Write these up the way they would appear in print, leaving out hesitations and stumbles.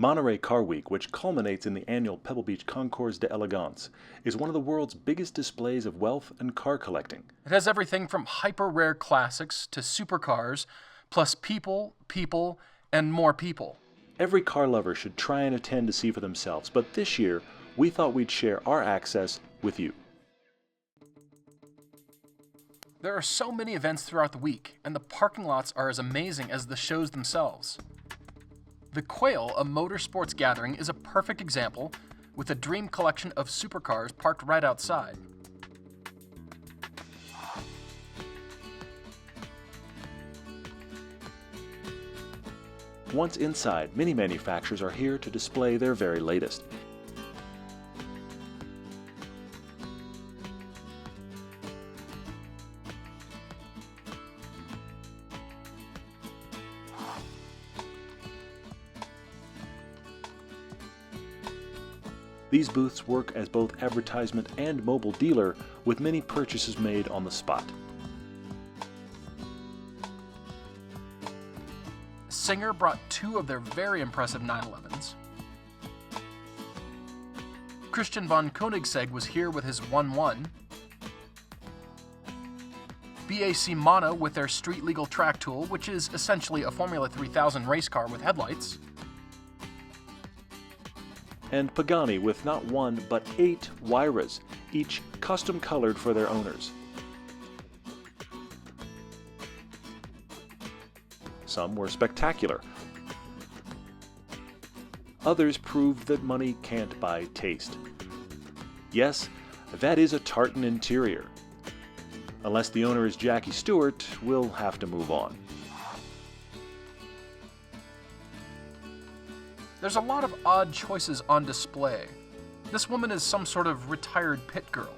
Monterey Car Week, which culminates in the annual Pebble Beach Concours d'Elegance, is one of the world's biggest displays of wealth and car collecting. It has everything from hyper-rare classics to supercars, plus people, and more people. Every car lover should try and attend to see for themselves, but this year, we thought we'd share our access with you. There are so many events throughout the week, and the parking lots are as amazing as the shows themselves. The Quail, a motorsports gathering, is a perfect example, with a dream collection of supercars parked right outside. Once inside, many manufacturers are here to display their very latest. These booths work as both advertisement and mobile dealer, with many purchases made on the spot. Singer brought two of their very impressive 911s. Christian von Koenigsegg was here with his 1-1. BAC Mono with their street-legal track tool, which is essentially a Formula 3000 race car with headlights. And Pagani with not one, but 8 Wyras, each custom-colored for their owners. Some were spectacular. Others proved that money can't buy taste. Yes, that is a tartan interior. Unless the owner is Jackie Stewart, we'll have to move on. There's a lot of odd choices on display. This woman is some sort of retired pit girl.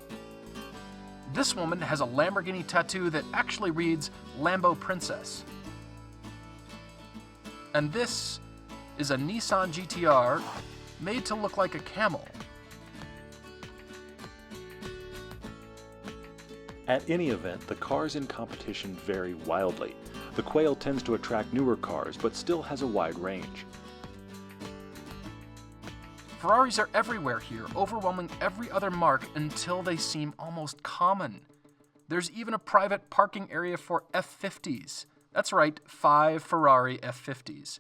This woman has a Lamborghini tattoo that actually reads Lambo Princess. And this is a Nissan GTR made to look like a camel. At any event, the cars in competition vary wildly. The Quail tends to attract newer cars, but still has a wide range. Ferraris are everywhere here, overwhelming every other mark until they seem almost common. There's even a private parking area for F50s. That's right, 5 Ferrari F50s.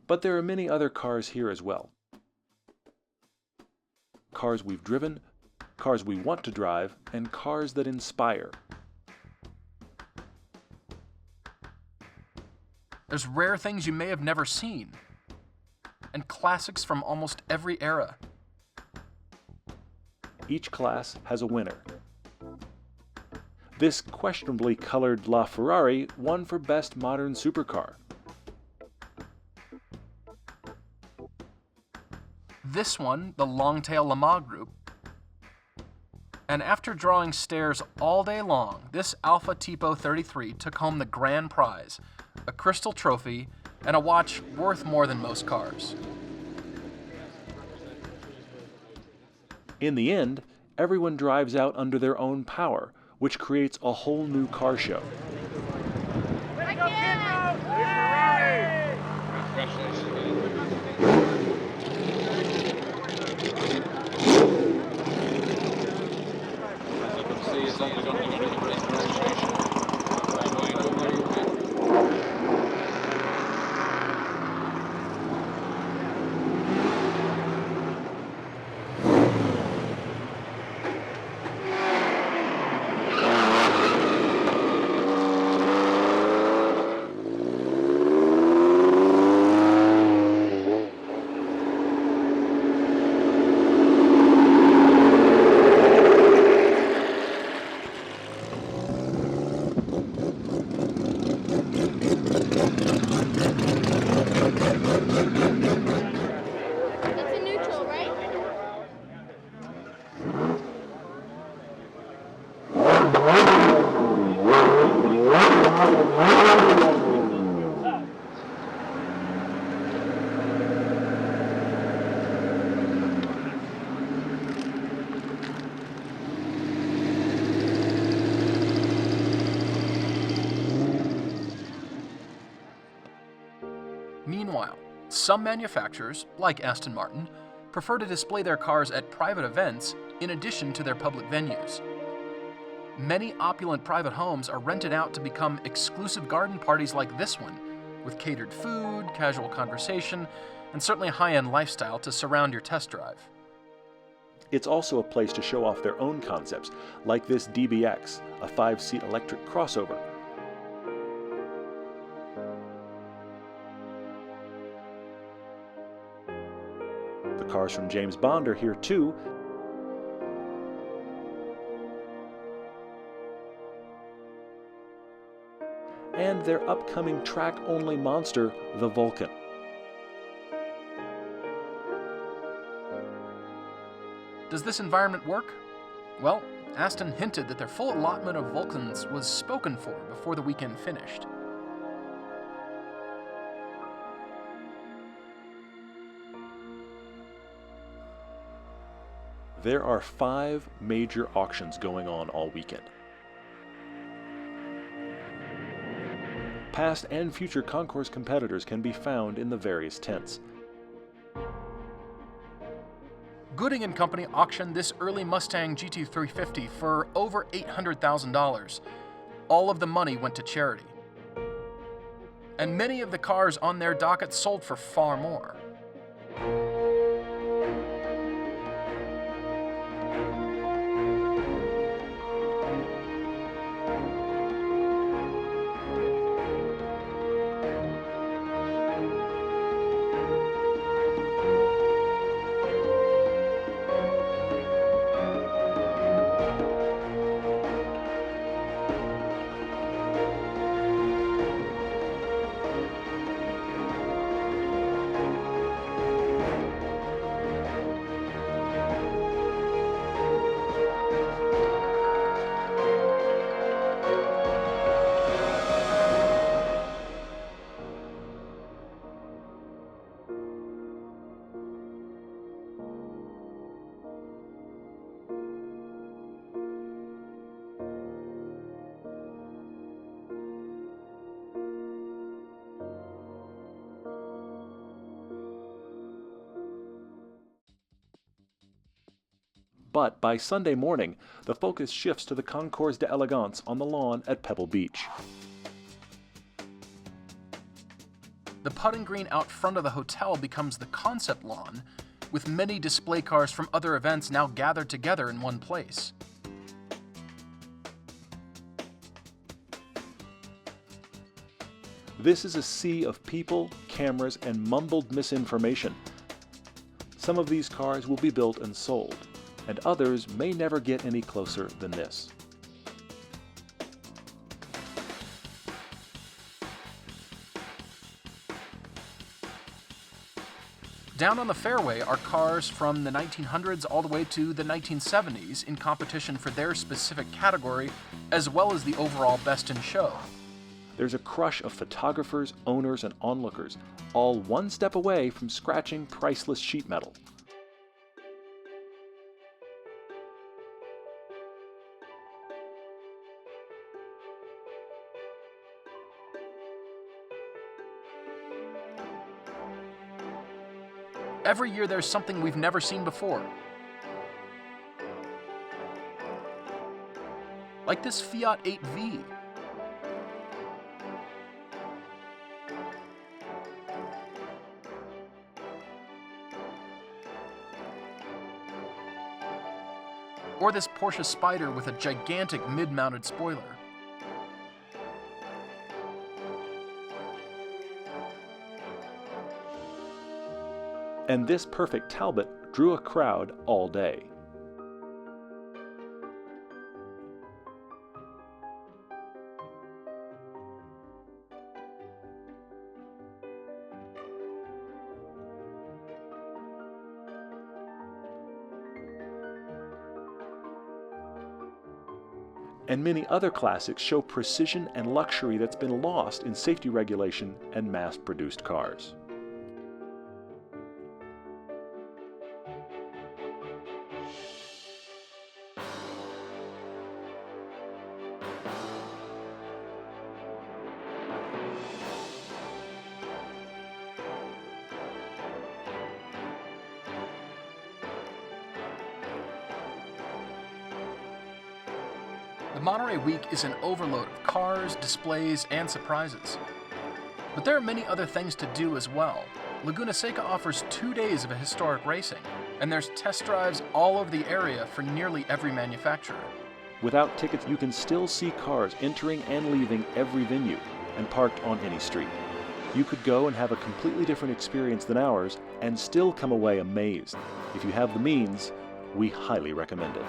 But there are many other cars here as well. Cars we've driven, cars we want to drive, and cars that inspire. There's rare things you may have never seen, and classics from almost every era. Each class has a winner. This questionably colored LaFerrari won for Best Modern Supercar. This one, the Longtail Lamar Group. And after drawing stares all day long, this Alfa Tipo 33 took home the grand prize, a crystal trophy, and a watch worth more than most cars. In the end, everyone drives out under their own power, which creates a whole new car show. Meanwhile, some manufacturers, like Aston Martin, prefer to display their cars at private events in addition to their public venues. Many opulent private homes are rented out to become exclusive garden parties like this one, with catered food, casual conversation, and certainly a high-end lifestyle to surround your test drive. It's also a place to show off their own concepts, like this DBX, a 5-seat electric crossover. The cars from James Bond are here too. And their upcoming track-only monster, the Vulcan. Does this environment work? Well, Aston hinted that their full allotment of Vulcans was spoken for before the weekend finished. There are 5 major auctions going on all weekend. Past and future concours competitors can be found in the various tents. Gooding & Company auctioned this early Mustang GT350 for over $800,000. All of the money went to charity. And many of the cars on their docket sold for far more. But by Sunday morning, the focus shifts to the Concours d'Elegance on the lawn at Pebble Beach. The putting green out front of the hotel becomes the concept lawn, with many display cars from other events now gathered together in one place. This is a sea of people, cameras, and mumbled misinformation. Some of these cars will be built and sold, and others may never get any closer than this. Down on the fairway are cars from the 1900s all the way to the 1970s in competition for their specific category, as well as the overall best in show. There's a crush of photographers, owners, and onlookers, all one step away from scratching priceless sheet metal. Every year there's something we've never seen before. Like this Fiat 8V. Or this Porsche Spider with a gigantic mid-mounted spoiler. And this perfect Talbot drew a crowd all day. And many other classics show precision and luxury that's been lost in safety regulation and mass-produced cars. The Monterey Week is an overload of cars, displays, and surprises. But there are many other things to do as well. Laguna Seca offers 2 days of historic racing, and there's test drives all over the area for nearly every manufacturer. Without tickets, you can still see cars entering and leaving every venue and parked on any street. You could go and have a completely different experience than ours and still come away amazed. If you have the means, we highly recommend it.